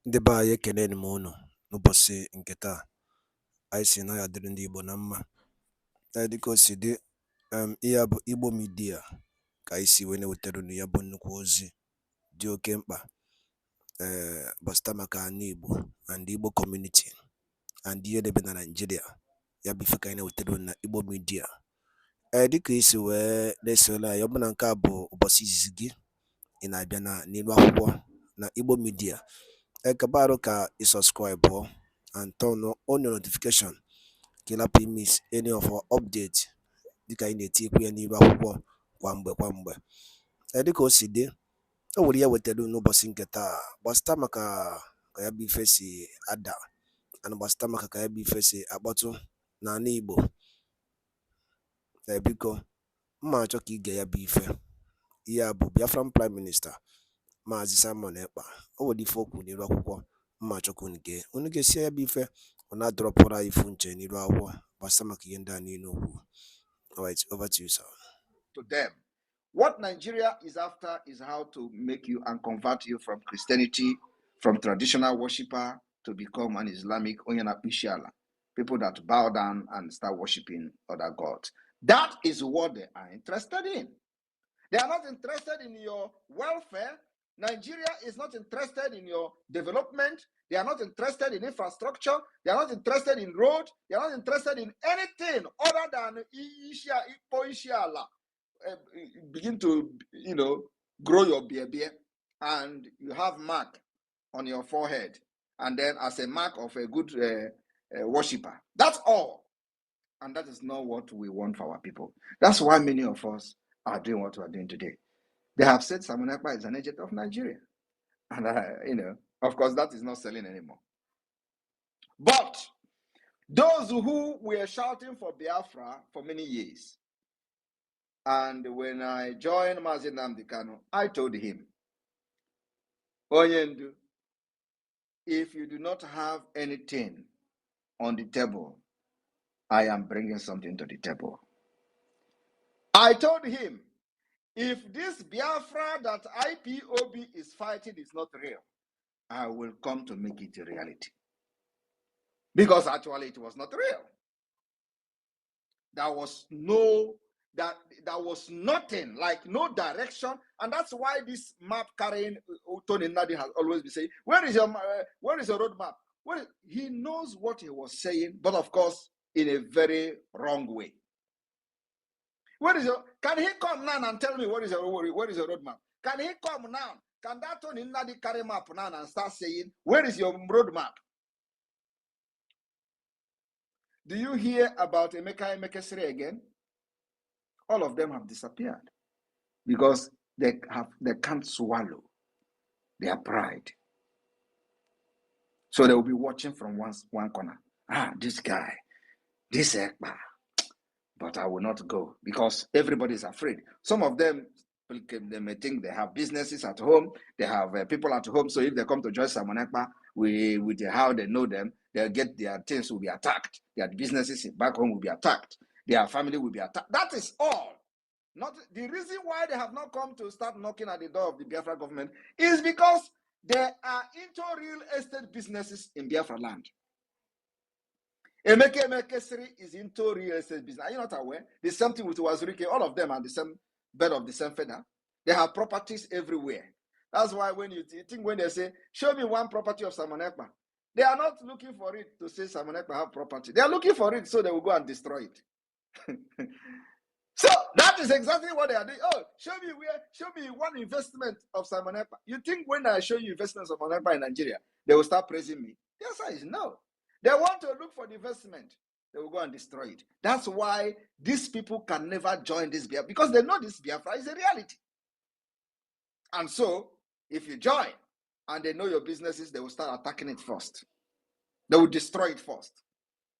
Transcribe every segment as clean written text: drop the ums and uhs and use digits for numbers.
Ndị be anyị ekeneni m unu n'ụbọchị nke taa. Anyị sị na ya dịrị ndị Igbo na mma. Dịka o si dị, ihe a bụ Igbo Media ka anyị si wee na-ewetara unu ya bụ nnukwu ozi dị oke mkpa gbasịta maka ana Igbo and Igbo community and ihe debe na Nigeria. Ya bụ ife ka anyị na-ewetara unu na Igbo Media. Dịka isi wee na-esole anyị, ọ bụ na nke a bụ ụbọchị izizi gị ị na-abịa n'ilu akwụkwọ na Igbo Media, kabaru ka i subscribe and turn on your notification ka ị lapụ miss any of our update dịka anyị na-etikwu ya n'ilu akwụkwọ kwa mgbe. Dịka o si dị, o nwere ya wetara n'ụbọchị nke taa gbasịta maka ka ya bụ ife si ada and gbasịta maka ka ya bụ ife si akpọtụ n'ala Igbo. Biko mma achọ ka ige ya bụ ife. Ihe a bụ Biafran Prime Minister MAZI Ekpa. O nwere ife okwu n'ilu akwụkwọ mma achọ ka unu ga-esi ya bụ ife ọ na-adọrọpụrụ anyị ifu nche n'ilu akwụkwọ gbasịta maka ihe ndị a niile okwu. Alright, over to you, sir. To them, what Nigeria is after is how to make you and convert you from Christianity, from traditional worshipper, to become an Islamic Onyanapishala, people that bow down and start worshiping other gods. That is what they are interested in. They are not interested in your welfare. Nigeria is not interested in your development. They are not interested in infrastructure. They are not interested in road. They are not interested in anything other than begin to, grow your beer, and you have mark on your forehead, and then as a mark of a good worshipper. That's all. And that is not what we want for our people. That's why many of us are doing what we are doing today. They have said Simon Ekpa is an agent of Nigeria. And, of course, that is not selling anymore. But those who were shouting for Biafra for many years, and when I joined MAZI Nnamdi Kanu, I told him, Onyendu, if you do not have anything on the table, I am bringing something to the table. I told him, if this Biafra that IPOB is fighting is not real, I will come to make it a reality. Because actually it was not real. There was nothing, like no direction, and that's why this map carrying Tony Nadi has always been saying, where is your roadmap? He knows what he was saying, but of course in a very wrong way. Can he come now and tell me what is your roadmap? Can he come now? Can that Tony Nadi carry map now and start saying, where is your roadmap? Do you hear about Emeka Emekesiri again? All of them have disappeared because they can't swallow their pride. So they will be watching from one corner. This guy, this Ekpa. But I will not go because everybody is afraid. Some of them, they may think they have businesses at home. They have people at home. So if they come to join Simon Ekpa, with how they know them, they'll get their things will be attacked. Their businesses back home will be attacked. Their family will be attacked. That is all. Not the reason why they have not come to start knocking at the door of the Biafra government is because they are into real estate businesses in Biafra land. Emeka Emekesiri is into real estate business. Are you not aware? The same thing with Wazirike. All of them are the same bed of the same feather. They have properties everywhere. That's why when you think when they say, show me one property of Simon Ekpa, they are not looking for it to say Simon Ekpa have property. They are looking for it so they will go and destroy it. So that is exactly what they are doing. Oh, show me one investment of Simon Ekpa. You think when I show you investments of Simon Ekpa in Nigeria, they will start praising me? The answer is no. They want to look for the investment. They will go and destroy it. That's why these people can never join this Biafra, because they know this Biafra is a reality. And so, if you join and they know your businesses, they will start attacking it first. They will destroy it first.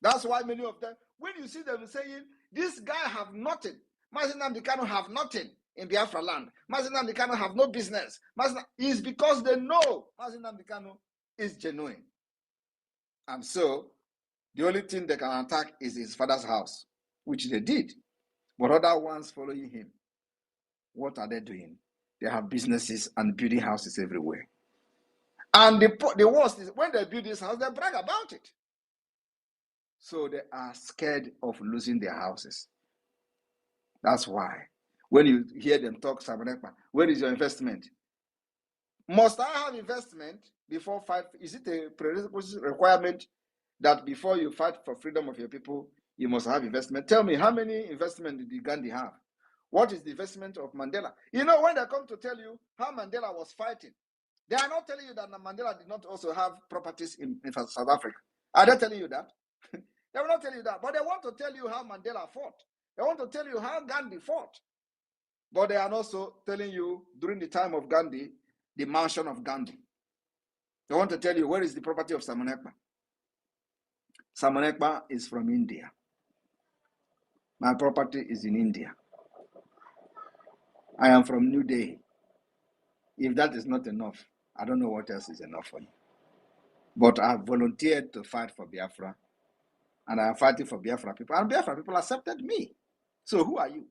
That's why many of them, when you see them saying, this guy have nothing, MAZI Nnamdi Kanu have nothing in Biafra land, MAZI Nnamdi Kanu have no business, is because they know MAZI Nnamdi Kanu is genuine. And so, the only thing they can attack is his father's house, which they did. But other ones following him, what are they doing? They have businesses and building houses everywhere. And the worst is when they build this house, they brag about it. So they are scared of losing their houses. That's why when you hear them talk, Ekpa, where is your investment? Must I have investment before fight? Is it a prerequisite requirement that before you fight for freedom of your people, you must have investment? Tell me, how many investment did Gandhi have? What is the investment of Mandela? You know, when they come to tell you how Mandela was fighting, they are not telling you that Mandela did not also have properties in South Africa. Are they telling you that? They will not tell you that. But they want to tell you how Mandela fought. They want to tell you how Gandhi fought. But they are also telling you, during the time of Gandhi, the mansion of Gandhi. They want to tell you, where is the property of Ekpa? Ekpa is from India. My property is in India. I am from New Delhi. If that is not enough, I don't know what else is enough for you. But I have volunteered to fight for Biafra, and I am fighting for Biafra people, and Biafra people accepted me. So who are you?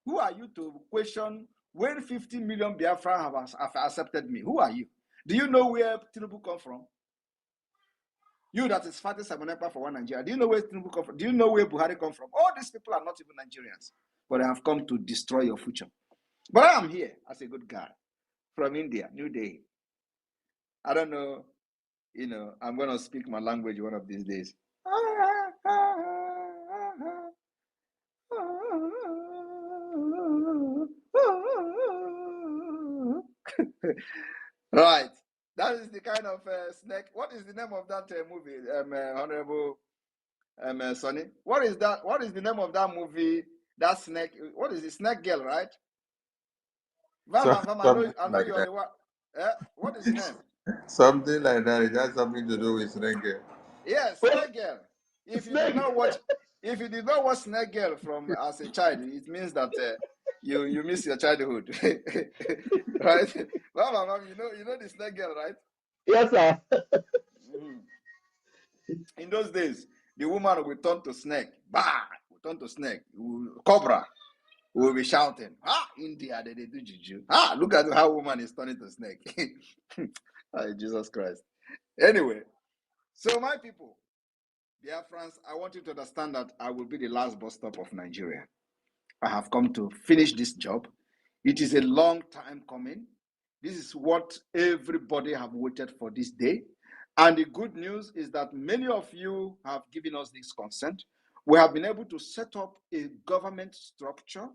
Who are you to question when 50 million Biafra have accepted me? Who are you? Do you know where Tinubu come from? You that is fighting Ekpa for one Nigeria. Do you know where Tinubu come from? Do you know where Buhari come from? All these people are not even Nigerians, but they have come to destroy your future. But I am here as a good guy from India, New Delhi. I don't know, you know, I'm going to speak my language one of these days. Right. That is the kind of snake. What is the name of that movie, Honorable Sonny? What is that? What is the name of that movie? That snake. What is it? Snake Girl, right? Vama, I know Like you are that. the one. What is the name? Something like that. It has something to do with reggae. Yes, Snake Girl. If you did not watch, Snake Girl from as a child, it means that you miss your childhood, right? Mama, you know the Snake Girl, right? Yes, sir. Mhm. In those days, the woman will turn to snake. Bah! Will turn to snake. Cobra. We will be shouting. Ah, India, they do juju. Ah, look at how woman is turning to snake. Jesus Christ. Anyway, so my people, Biafrans, I want you to understand that I will be the last bus stop of Nigeria. I have come to finish this job. It is a long time coming. This is what everybody have waited for this day. And the good news is that many of you have given us this consent. We have been able to set up a government structure.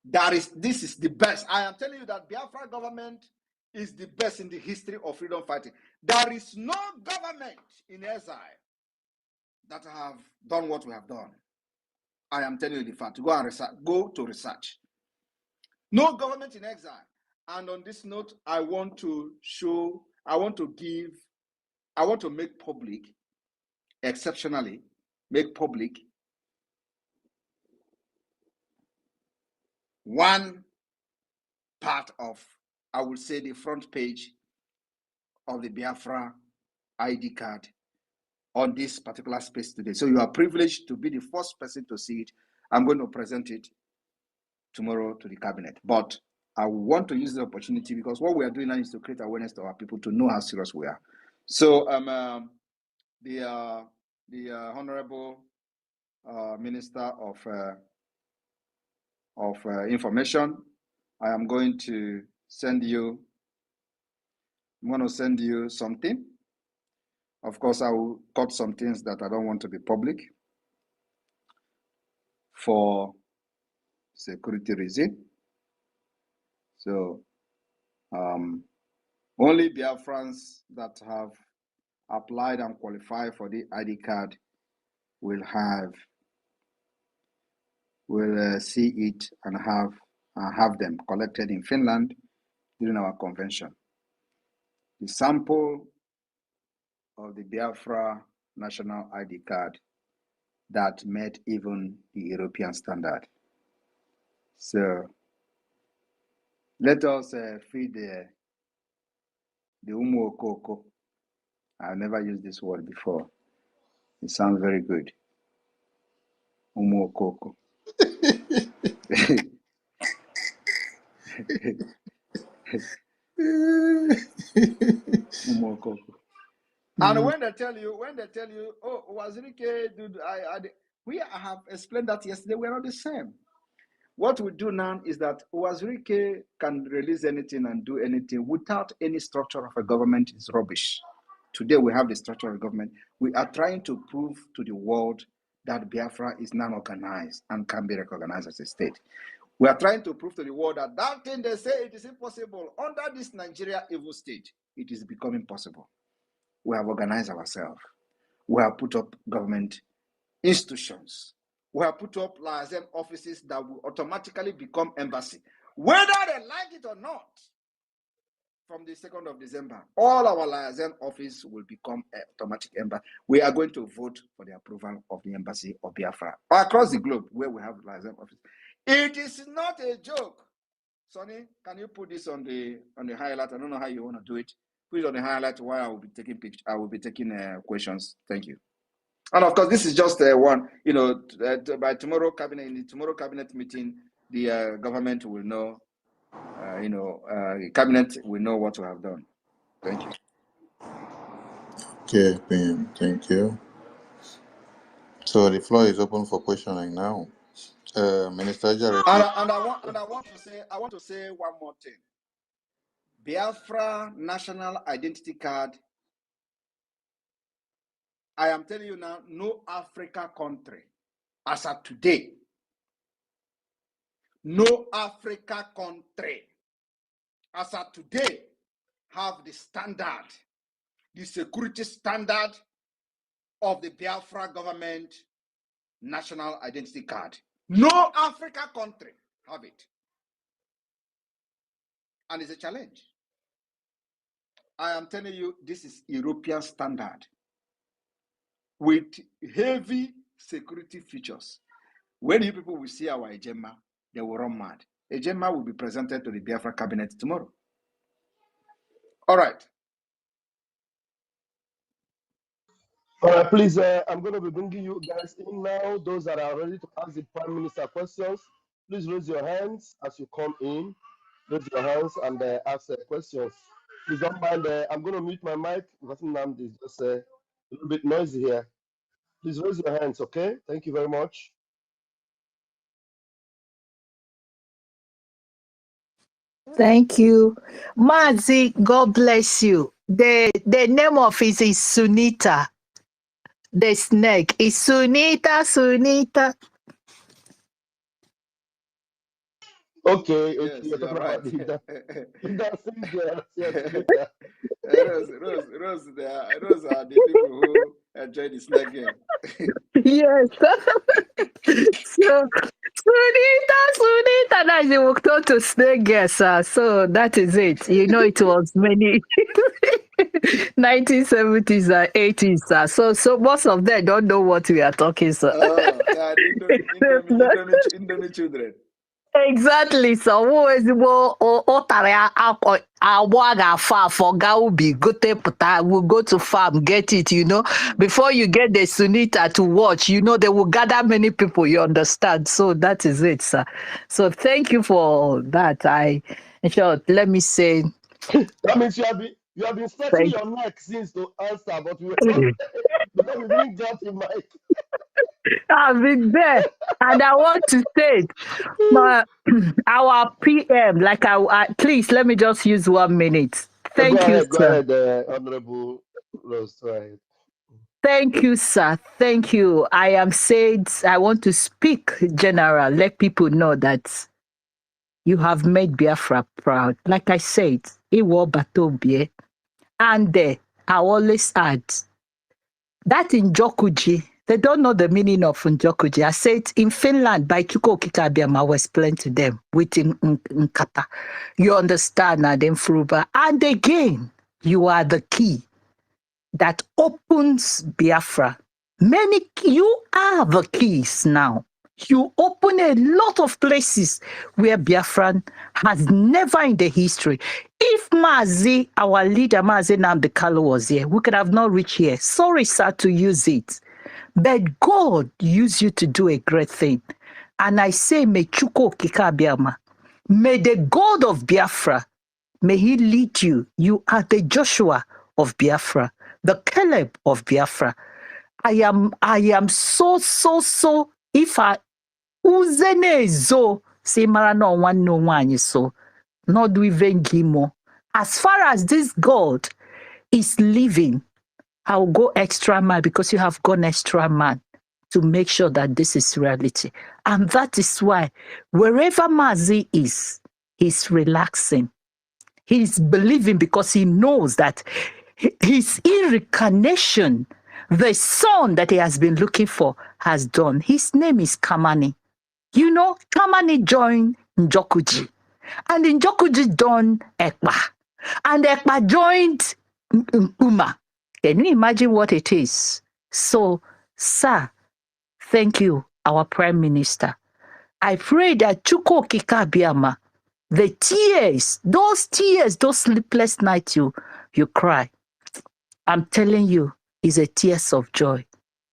This is the best. I am telling you that Biafra government is the best in the history of freedom fighting. There is no government in exile that have done what we have done. I am telling you the fact. Go and research. Go to research. No government in exile. And on this note, I want to make public, exceptionally, make public one part of, I would say, the front page of the Biafra ID card on this particular space today. So you are privileged to be the first person to see it. I'm going to present it tomorrow to the cabinet. But I want to use the opportunity because what we are doing now is to create awareness to our people to know how serious we are. So the Honorable Minister of Information, I am going to send you. I'm going to send you something. Of course, I will cut some things that I don't want to be public for security reason. So only Biafrans that have applied and qualified for the ID card will see it and have them collected in Finland during our convention. The sample of the Biafra national ID card that met even the European standard. So let us feed the Umu Okoko. I've never used this word before. It sounds very good. Umu Okoko. And when they tell you, oh, Wazirike, dude, we have explained that yesterday. We're not the same. What we do now is that Wazirike can release anything and do anything without any structure of a government is rubbish. Today we have the structure of government. We are trying to prove to the world that Biafra is now organized and can be recognized as a state. We are trying to prove to the world that that thing they say it is impossible under this Nigeria evil state, it is becoming possible. We have organized ourselves. We have put up government institutions. We have put up liaison offices that will automatically become embassy, whether they like it or not. From the 2nd of December, all our liaison office will become automatic embassy. We are going to vote for the approval of the embassy of Biafra across the globe where we have liaison office. It is not a joke. Sonny, can you put this on the highlight? I don't know how you want to do it. Put it on the highlight while I will be taking pictures. I will be taking questions. Thank you. And of course, this is just one. You know, by tomorrow cabinet, in the tomorrow cabinet meeting, the government will know. The cabinet will know what we have done. Thank you. Okay, Ben, thank you. So the floor is open for questioning now. Minister Jarrett. And I want to say one more thing. Biafra National Identity Card. I am telling you now, no Africa country, as of today, no Africa country, as of today, have the standard, the security standard of the Biafra government national identity card. No Africa country have it. And it's a challenge. I am telling you, this is European standard with heavy security features. When you people will see our agenda, they will run mad. Agenda will be presented to the Biafra cabinet tomorrow. All right. All right, please, I'm going to be bringing you guys in now. Those that are ready to ask the Prime Minister questions, please raise your hands as you come in. Raise your hands and ask questions. Please don't mind, I'm going to mute my mic because nnamdi is just a little bit noisy here. Please raise your hands, okay? Thank you very much. Thank you. Mazi, God bless you. The name of it is Sunita. The snake is Sunita. Okay, Yes, you're talking right. about the dancing girls. Yes, Rose are the people who enjoy the snake game. Yes. So, Sunita, that's the Wakto to snake girl, sir. So that is it. You know, it was many 1970s and 80s, sir. So most of them don't know what we are talking, sir. Oh, yeah, Indomie children. Exactly. So who is for Gaubi, we'll go to farm, get it, you know. Before you get the Sunita to watch, you know, they will gather many people, you understand. So that is it, sir. So thank you for that. In short, let me say that means you have been stretching your neck since to answer, but we were not because we didn't get the mic. I've been there, and I want to say, our PM, like please let me just use 1 minute. Thank you, Go sir. ahead, Honorable Rose. Go ahead. Thank you, sir. Thank you. I am said I want to speak general, let people know that you have made Biafra proud. Like I said, Iwo Batobie, and I always add that in Jokuji, they don't know the meaning of Njokuji. I said in Finland, by Chuko Kikabiam, I will explain to them with Nkata. You understand, and then Fruba. And again, you are the key that opens Biafra. You are the keys now. You open a lot of places where Biafran has never in the history. If Mazi, our leader, Mazi Nnamdi was here, we could have not reached here. Sorry, sir, to use it. But God used you to do a great thing. And I say, may Chuko Kikabiama, may the God of Biafra, May he lead you. You are the Joshua of Biafra, the Caleb of Biafra. I am so, if I uzene zo, say mara no one no one so, not even gimo. As far as this God is living, I'll go extra mile because you have gone extra mile to make sure that this is reality. And that is why wherever MAZI is, he's relaxing. He's believing because he knows that his incarnation, the son that he has been looking for, has done. His name is Kamani. You know, Kamani joined Njokuji. And Njokuji joined Ekpa. And Ekpa joined Uma. Can you imagine what it is? So, sir, thank you, our Prime Minister. I pray that Chuko Kikabiama, the tears, those sleepless nights you cry, I'm telling you, is a tears of joy.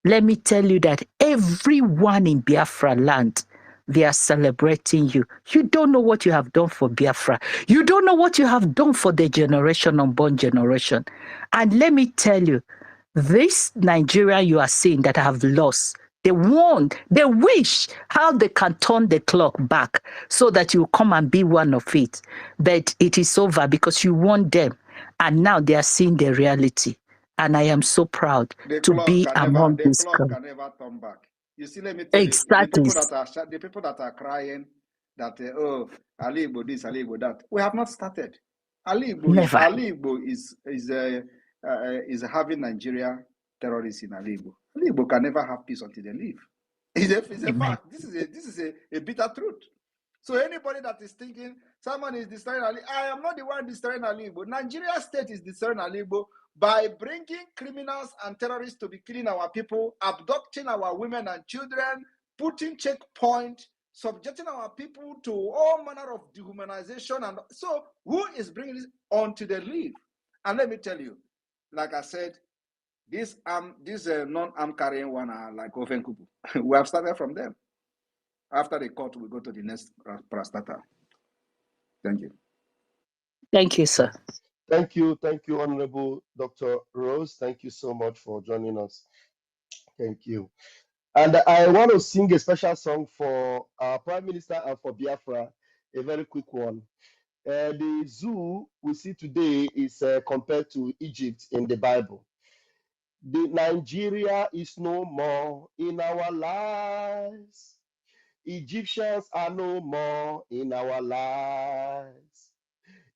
Let me tell you that everyone in Biafra land, they are celebrating you. You don't know what you have done for Biafra. You don't know what you have done for the generation, unborn generation. And let me tell you, this Nigeria you are seeing that have lost, they want, they wish how they can turn the clock back so that you come and be one of it. But it is over because you want them. And now they are seeing the reality. And I am so proud to be among this clock group. can never turn back. You see, let me tell you, the people that are crying that oh, Ali Igbo this, Ali Igbo that, we have not started. Ali Igbo is having Nigeria terrorists in Ali Igbo. Ali Igbo can never have peace until they leave. It's a fact. This is a bitter truth. So anybody that is thinking someone is destroying Ali, I am not the one destroying Ali Igbo. Nigeria state is destroying Ali Igbo by bringing criminals and terrorists to be killing our people, abducting our women and children, putting checkpoint, subjecting our people to all manner of dehumanization. And so who is bringing this on to the leave? And let me tell you, like I said, this non-arm carrying one are like Ovenkubu. We have started from them. After the court, we go to the next prostata. Thank you. Thank you, sir. Thank you, Honorable Dr. Rose. Thank you so much for joining us. Thank you. And I want to sing a special song for our Prime Minister and for Biafra, a very quick one. The zoo we see today is compared to Egypt in the Bible. The Nigeria is no more in our lives. Egyptians are no more in our lives.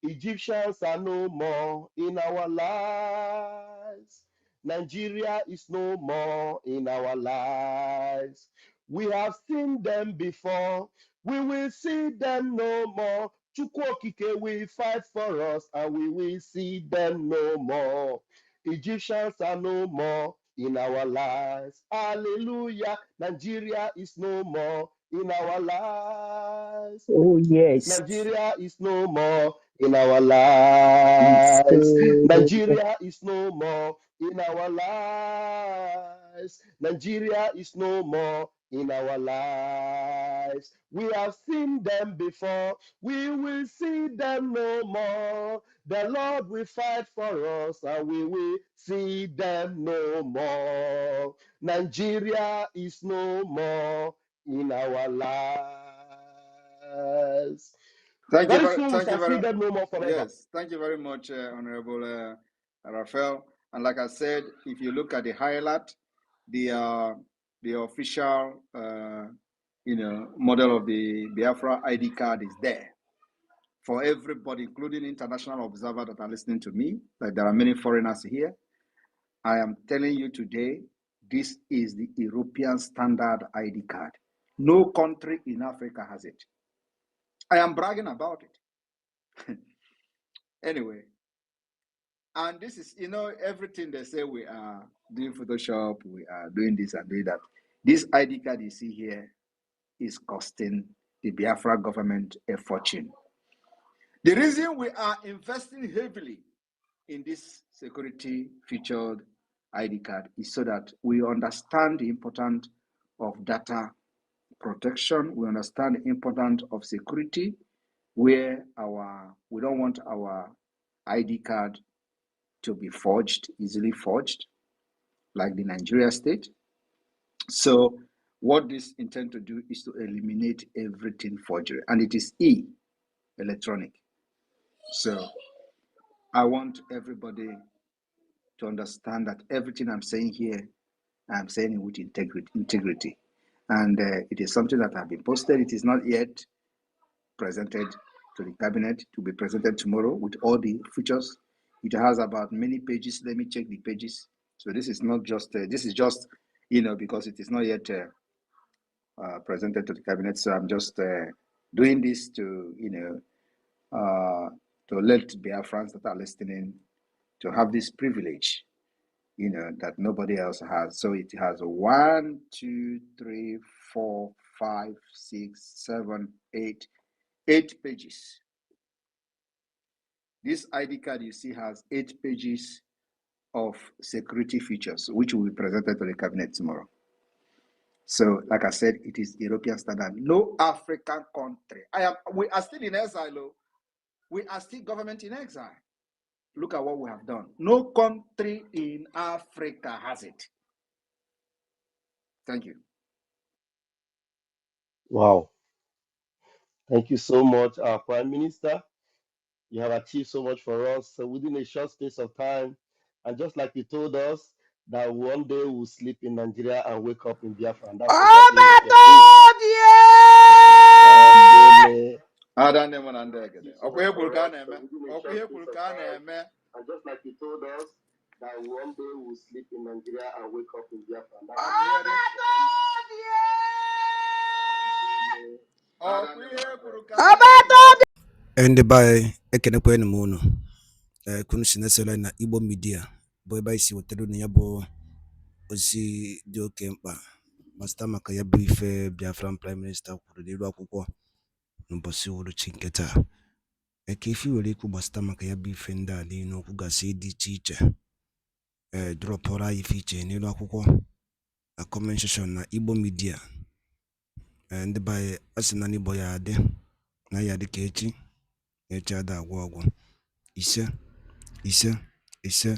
Egyptians are no more in our lives. Nigeria is no more in our lives. We have seen them before. We will see them no more. Chukwokike will fight for us and we will see them no more. Egyptians are no more in our lives. Hallelujah. Nigeria is no more in our lives. Oh, yes. Nigeria is no more in our lives. Nigeria is no more in our lives. Nigeria is no more in our lives. We have seen them before. We will see them no more. The Lord will fight for us and we will see them no more. Nigeria is no more in our lives. Very soon we shall see them no more forever. Yes, thank you very much, Honorable Raphael. And like I said, if you look at the highlight, the official, model of the Biafra ID card is there for everybody, including international observers that are listening to me. Like there are many foreigners here. I am telling you today, this is the European standard ID card. No country in Africa has it. I am bragging about it. Anyway, and this is, everything they say we are doing Photoshop, we are doing this and doing that. This ID card you see here is costing the Biafra government a fortune. The reason we are investing heavily in this security featured ID card is so that we understand the importance of data protection, we understand the importance of security, where we don't want our ID card to be forged, easily forged, like the Nigeria state. So what this intend to do is to eliminate everything forgery, and it is electronic. So I want everybody to understand that everything I'm saying here, I'm saying it with integrity. And it is something that has been posted. It is not yet presented to the cabinet, to be presented tomorrow with all the features. It has about many pages. Let me check the pages. So this is not just, this is just, because it is not yet presented to the cabinet. So I'm just doing this to, to let Biafrans that are listening to have this privilege, that nobody else has. So it has 1, 2, 3, 4, 5, 6, 7, 8 pages. This ID card you see has 8 pages of security features, which will be presented to the cabinet tomorrow. So, like I said, it is European standard. No African country. We are still in exile. We are still government in exile. Look at what we have done. No country in Africa has it. Thank you. Wow. Thank you so much, our Prime Minister. You have achieved so much for us within a short space of time. And just like you told us that one day we'll sleep in Nigeria and wake up in Biafra. And that's exactly what you're doing. And just like you told us that one day we'll sleep in Nigeria and wake up in Biafra. And that's Ndị be anyị ekenekwanụ m unu. Kunu si na-esere na Igbo Media bụ ebe anyị si wetara unu ya bụ ozi dị oke mkpa gbasara maka ya bụ ife Biafran Prime Minister kwuru n'elu akwụkwọ n'ụbọchị uhuruchi nke taa. Eke ife nwere ikwu gbasara maka ya bụ ife ndị a niile okwu gasị dị iche iche. Dropụrụ anyị ife iche n'elu akwụkwọ na comment section na Igbo Media. Ndị be anyị asị na n'Igbo ya adị na ya dị ka echi. Echi ada agwụ ọgwụ. Ise